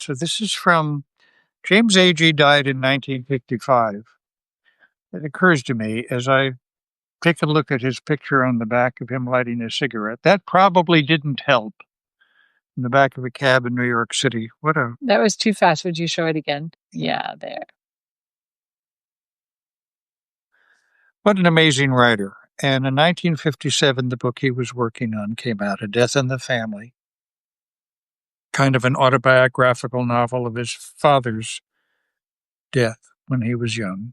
So this is from James Agee died in 1955. It occurs to me as I take a look at his picture on the back of him lighting a cigarette. That probably didn't help in the back of a cab in New York City. That was too fast. Would you show it again? Yeah, there. What an amazing writer. And in 1957, the book he was working on came out, A Death in the Family, kind of an autobiographical novel of his father's death when he was young.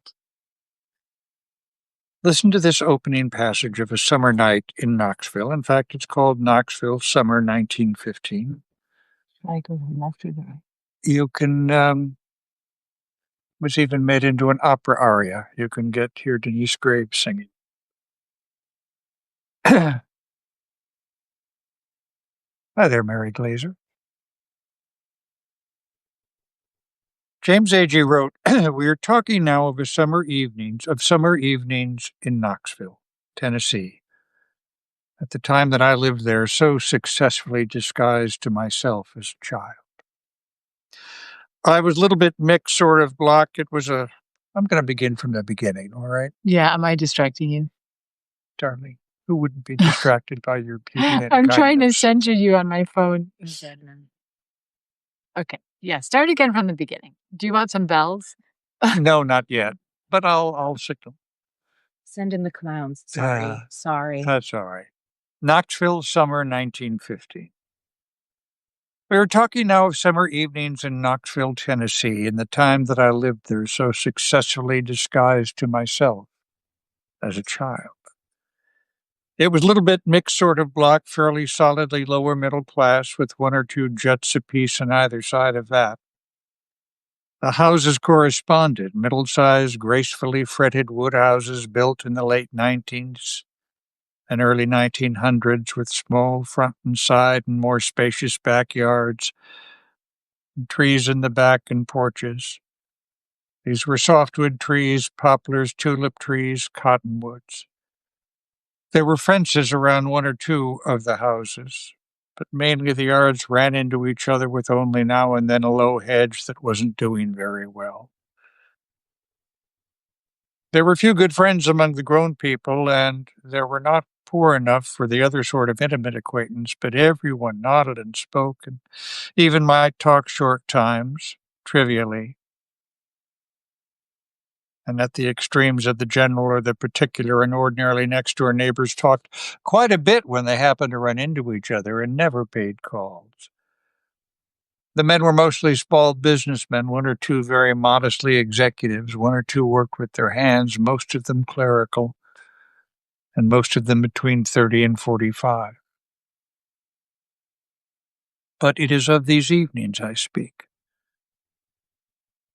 Listen to this opening passage of A Summer Night in Knoxville. In fact, it's called Knoxville Summer 1915. I go from left to the right. You can, was even made into an opera aria. You can hear Denise Graves singing. Hi there, Mary Glazer. James Agee wrote, "We are talking now of summer evenings in Knoxville, Tennessee. At the time that I lived there, so successfully disguised to myself as a child. I was a little bit mixed, sort of block. I'm going to begin from the beginning, all right? Yeah, am I distracting you? Darling, who wouldn't be distracted by your beauty and I'm trying to kindness? censor you on my phone. Okay, yeah, start again from the beginning. Do you want some bells? No, not yet, but I'll signal. Send in the clowns. Sorry. That's all right. Knoxville, summer 1950. We are talking now of summer evenings in Knoxville, Tennessee, in the time that I lived there so successfully disguised to myself as a child. It was a little bit mixed sort of block, fairly solidly lower middle class, with one or two juts apiece on either side of that. The houses corresponded, middle-sized, gracefully fretted wood houses built in the late 19th and early 1900s with small front and side and more spacious backyards, and trees in the back and porches. These were softwood trees, poplars, tulip trees, cottonwoods. There were fences around one or two of the houses, but mainly the yards ran into each other with only now and then a low hedge that wasn't doing very well. There were few good friends among the grown people, and there were not poor enough for the other sort of intimate acquaintance, but everyone nodded and spoke, and even might talk short times, trivially. And at the extremes of the general or the particular, and ordinarily next-door neighbors talked quite a bit when they happened to run into each other and never paid calls. The men were mostly small businessmen, one or two very modestly executives, one or two worked with their hands, most of them clerical, and most of them between 30 and 45. But it is of these evenings I speak.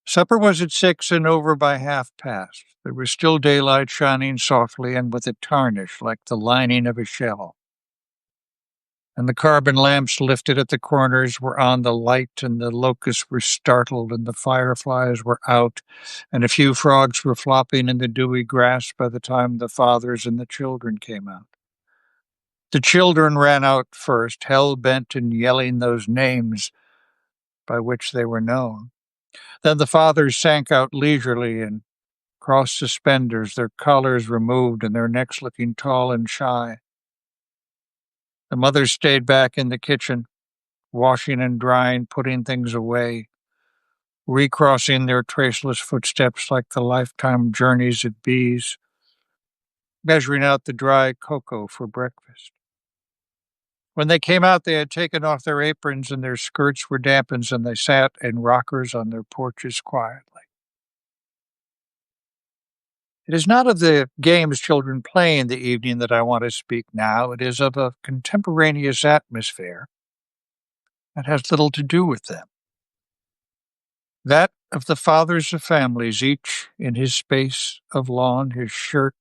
Supper was at 6 and over by past. There was still daylight shining softly and with a tarnish like the lining of a shell. And the carbon lamps lifted at the corners were on the light, and the locusts were startled, and the fireflies were out, and a few frogs were flopping in the dewy grass by the time the fathers and the children came out. The children ran out first, hell-bent and yelling those names by which they were known. Then the fathers sank out leisurely in cross suspenders, their collars removed and their necks looking tall and shy. The mothers stayed back in the kitchen, washing and drying, putting things away, recrossing their traceless footsteps like the lifetime journeys of bees, measuring out the dry cocoa for breakfast. When they came out, they had taken off their aprons and their skirts were dampened, and they sat in rockers on their porches quietly. It is not of the games children play in the evening that I want to speak now. It is of a contemporaneous atmosphere that has little to do with them. That of the fathers of families, each in his space of lawn, his shirt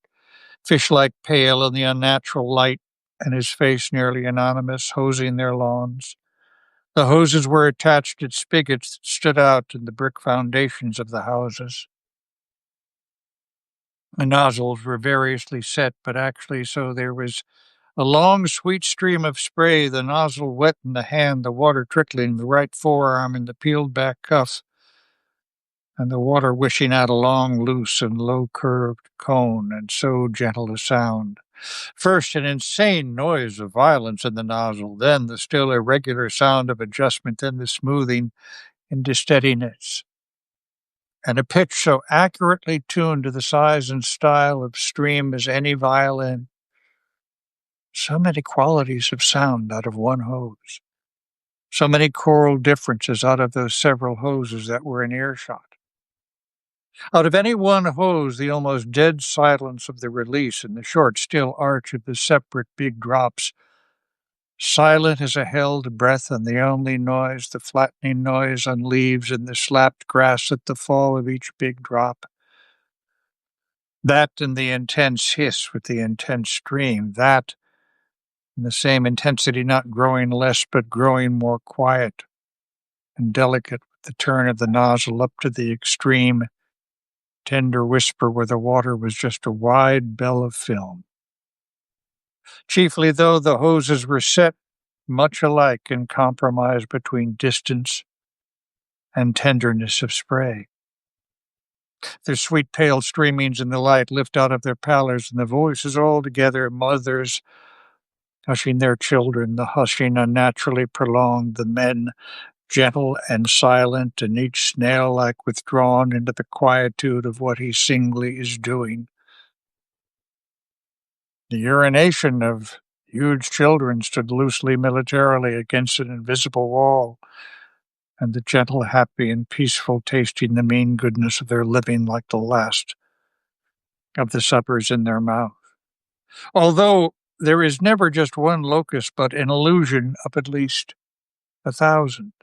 fish-like pale in the unnatural light, and his face nearly anonymous, hosing their lawns. The hoses were attached at spigots that stood out in the brick foundations of the houses. The nozzles were variously set, but actually so there was A long, sweet stream of spray, the nozzle wet in the hand, the water trickling the right forearm in the peeled-back cuff, and the water wishing out a long, loose, and low-curved cone, and so gentle a sound. First, an insane noise of violence in the nozzle, then the still irregular sound of adjustment, then the smoothing into steadiness, and a pitch so accurately tuned to the size and style of stream as any violin. So many qualities of sound out of one hose. So many choral differences out of those several hoses that were in earshot. Out of any one hose, the almost dead silence of the release and the short, still arch of the separate big drops, silent as a held breath, and the only noise, the flattening noise on leaves and the slapped grass at the fall of each big drop. That and the intense hiss with the intense stream, that and the same intensity not growing less but growing more quiet and delicate with the turn of the nozzle up to the extreme, tender whisper where the water was just a wide bell of film. Chiefly, though, the hoses were set much alike in compromise between distance and tenderness of spray. Their sweet pale streamings in the light lift out of their pallors, and the voices all together, mothers hushing their children, the hushing unnaturally prolonged, the men gentle and silent, and each snail-like withdrawn into the quietude of what he singly is doing. The urination of huge children stood loosely militarily against an invisible wall, and the gentle, happy, and peaceful tasting the mean goodness of their living like the last of the suppers in their mouth. Although there is never just one locust, but an illusion of at least 1,000.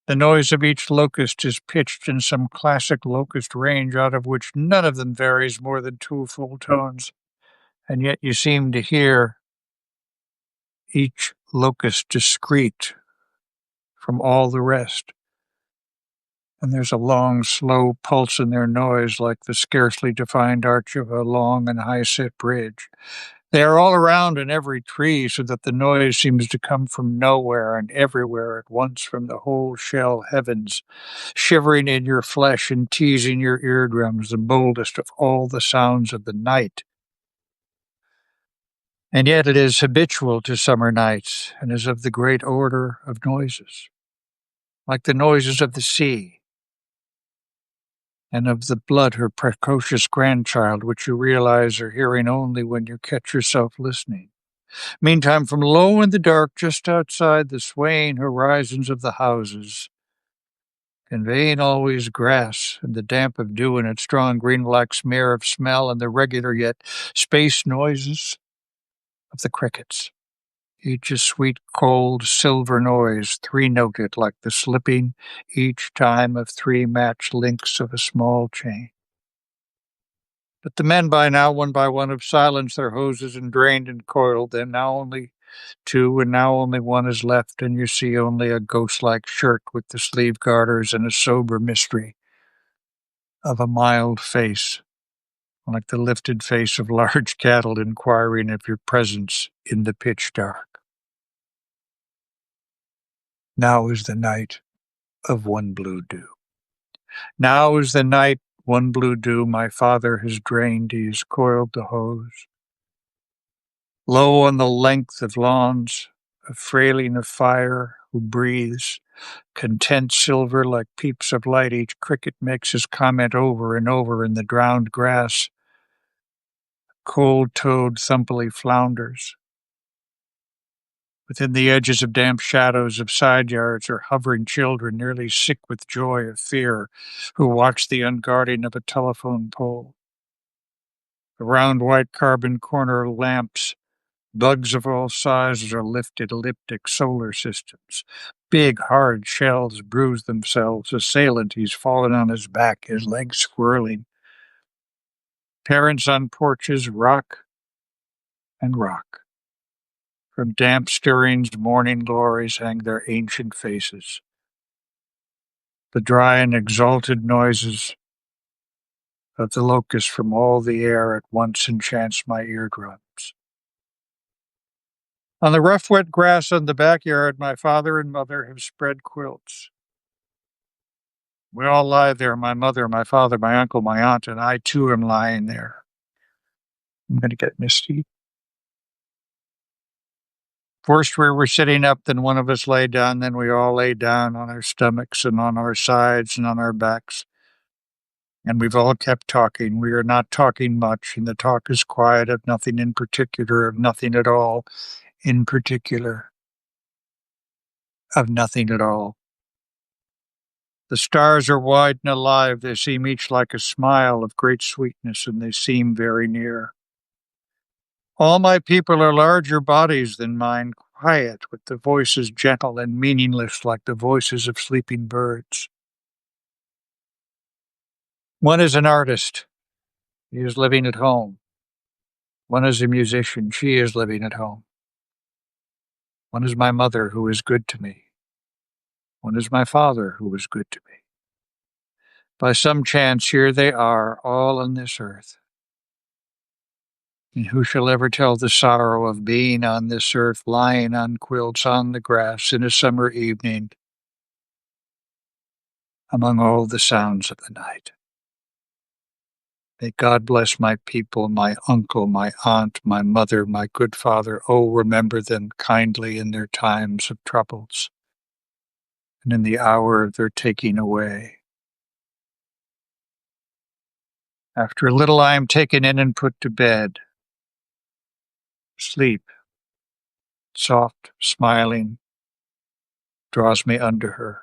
The noise of each locust is pitched in some classic locust range out of which none of them varies more than 2 full tones, and yet you seem to hear each locust discrete from all the rest. And there's a long, slow pulse in their noise like the scarcely defined arch of a long and high-set bridge. They are all around in every tree, so that the noise seems to come from nowhere and everywhere at once from the whole shell heavens, shivering in your flesh and teasing your eardrums, the boldest of all the sounds of the night. And yet it is habitual to summer nights, and is of the great order of noises, like the noises of the sea, and of the blood, her precocious grandchild, which you realize are hearing only when you catch yourself listening. Meantime, from low in the dark, just outside the swaying horizons of the houses, conveying always grass and the damp of dew in its strong green-black smear of smell, and the regular yet spaced noises of the crickets, each a sweet, cold, silver noise, 3-noted like the slipping each time of 3 matched links of a small chain. But the men by now, one by one, have silenced their hoses and drained and coiled them. Now only 2, and now only 1 is left, and you see only a ghost-like shirt with the sleeve garters and a sober mystery of a mild face, like the lifted face of large cattle inquiring of your presence in the pitch dark. Now is the night of one blue dew. Now is the night, one blue dew, my father has drained, he has coiled the hose. Low on the length of lawns, a frailing of fire, who breathes, content silver like peeps of light, each cricket makes his comment over and over in the drowned grass. Cold-toed thumpily flounders. Within the edges of damp shadows of side yards are hovering children, nearly sick with joy or fear, who watch the unguarding of a telephone pole. The round white carbon corner lamps, bugs of all sizes, are lifted elliptic solar systems. Big, hard shells bruise themselves. Assailant, he's fallen on his back, his legs swirling. Parents on porches rock and rock. From damp stirrings, morning glories hang their ancient faces. The dry and exalted noises of the locust from all the air at once enchants my eardrums. On the rough, wet grass in the backyard, my father and mother have spread quilts. We all lie there, my mother, my father, my uncle, my aunt, and I too am lying there. I'm going to get misty. First we were sitting up, then one of us lay down, then we all lay down on our stomachs and on our sides and on our backs. And we've all kept talking. We are not talking much, and the talk is quiet of nothing in particular, of nothing at all in particular, of nothing at all. The stars are wide and alive. They seem each like a smile of great sweetness, and they seem very near. All my people are larger bodies than mine, quiet, with the voices gentle and meaningless like the voices of sleeping birds. One is an artist. He is living at home. One is a musician. She is living at home. One is my mother, who is good to me. One is my father, who is good to me. By some chance, here they are, all on this earth. And who shall ever tell the sorrow of being on this earth, lying on quilts on the grass in a summer evening, among all the sounds of the night? May God bless my people, my uncle, my aunt, my mother, my good father. Oh, remember them kindly in their times of troubles and in the hour of their taking away. After a little, I am taken in and put to bed. Sleep, soft, smiling, draws me under her.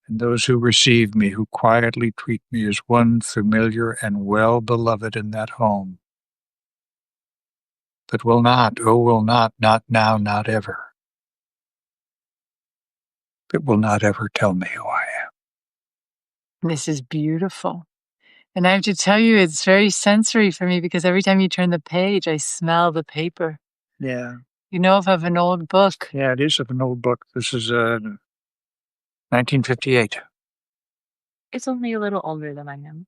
And those who receive me, who quietly treat me as one familiar and well-beloved in that home, but will not, oh, will not now, not ever, but will not ever tell me who I am. This is beautiful. And I have to tell you, it's very sensory for me because every time you turn the page, I smell the paper. Yeah. You know, of an old book. Yeah, it is of an old book. This is 1958. It's only a little older than I am.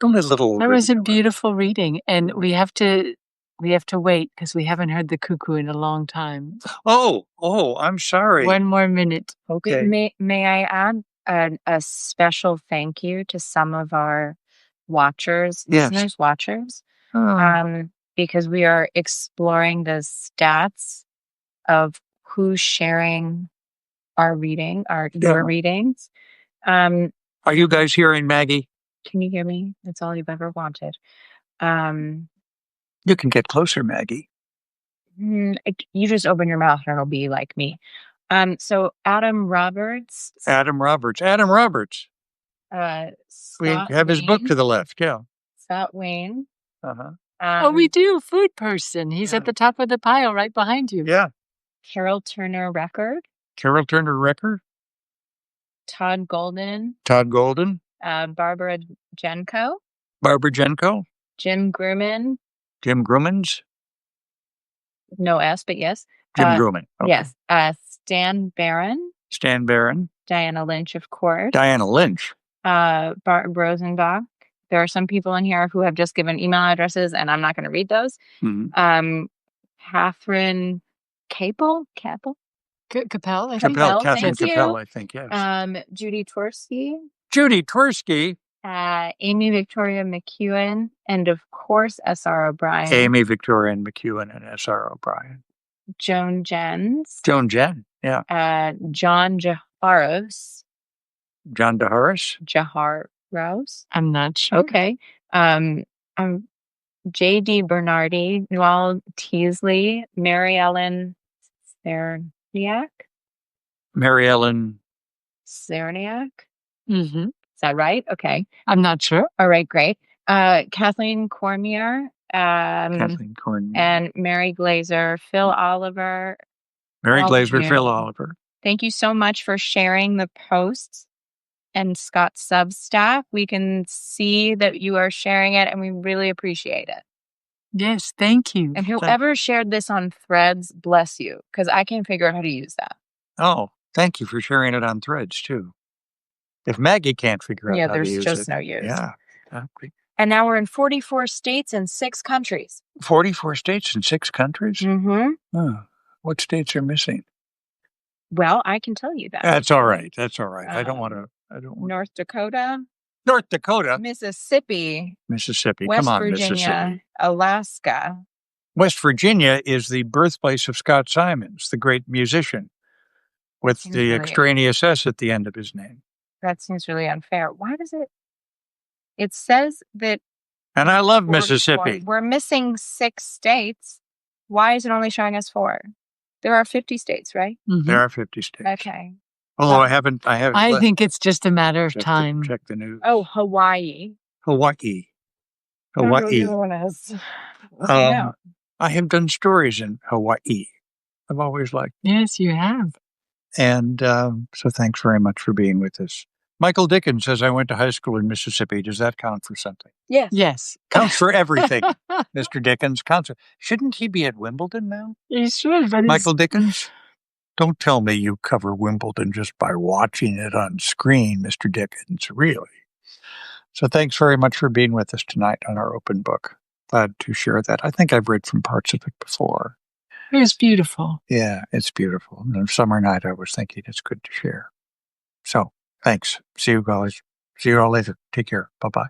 Only a little older. That was a beautiful reading, and we have to wait because we haven't heard the cuckoo in a long time. Oh, I'm sorry. One more minute. Okay. May I add a special thank you to some of our watchers, Yes. listeners, watchers, because we are exploring the stats of who's sharing our reading, your readings. Are you guys hearing Maggie? Can you hear me? That's all you've ever wanted. You can get closer, Maggie. You just open your mouth and it'll be like me. So Adam Roberts. We have his book to the left, yeah. Scott Wayne. Oh, we do. Food person. He's at the top of the pile right behind you. Yeah. Carol Turner Record. Todd Golden. Barbara Jenko. Jim Grumman. No S, but yes. Jim Grumman. Okay. Yes. Stan Barron. Diana Lynch, of course. Bart Rosenbach. There are some people in here who have just given email addresses, and I'm not going to read those. Mm-hmm. Catherine Capel, Capel, I think. Catherine Capel, I think, yes. Judy Tversky. Amy Victoria McEwen, and of course, S.R. O'Brien. Joan Jens. Yeah. John Jaharos. I'm not sure. Okay. J.D. Bernardi, Noel Teasley, Mary Ellen Cerniak. Mm-hmm. Is that right? Okay. I'm not sure. All right, great. Kathleen Cormier. And Mary Glazer, Phil Oliver. Phil Oliver. Thank you so much for sharing the posts and Scott's Substack. We can see that you are sharing it, and we really appreciate it. Yes, thank you. And whoever shared this on Threads, bless you, because I can't figure out how to use that. Oh, thank you for sharing it on Threads, too. If Maggie can't figure out how to use it. Yeah, there's just no use. Yeah, exactly. And now we're in 44 states and 6 countries. 44 states and 6 countries? Mm-hmm. Oh, what states are missing? Well, I can tell you that. That's all right. That's all right. I don't want to. North Dakota. North Dakota. Mississippi. Mississippi. West Come on, Virginia, Mississippi. Alaska. West Virginia is the birthplace of Scott Simons, the great musician, with the extraneous S at the end of his name. That seems really unfair. Why does it? It says that. And I love Mississippi. We're missing 6 states. Why is it only showing us 4? There are 50 states, right? Mhm. There are 50 states. Okay. Although I haven't. I think it's just a matter of time. Check the news. Oh, Hawaii. Hawaii. I don't know what the other one is. I have done stories in Hawaii. I've always liked. Yes, you have. And so thanks very much for being with us. Michael Dickens says, I went to high school in Mississippi. Does that count for something? Yes. Yes. Counts for everything, Mr. Dickens. Shouldn't he be at Wimbledon now? He should, but Michael Dickens? Don't tell me you cover Wimbledon just by watching it on screen, Mr. Dickens. Really? So thanks very much for being with us tonight on our open book. Glad to share that. I think I've read some parts of it before. It was beautiful. Yeah, it's beautiful. And on summer night, I was thinking it's good to share. So thanks. See you guys. See you all later. Take care. Bye-bye.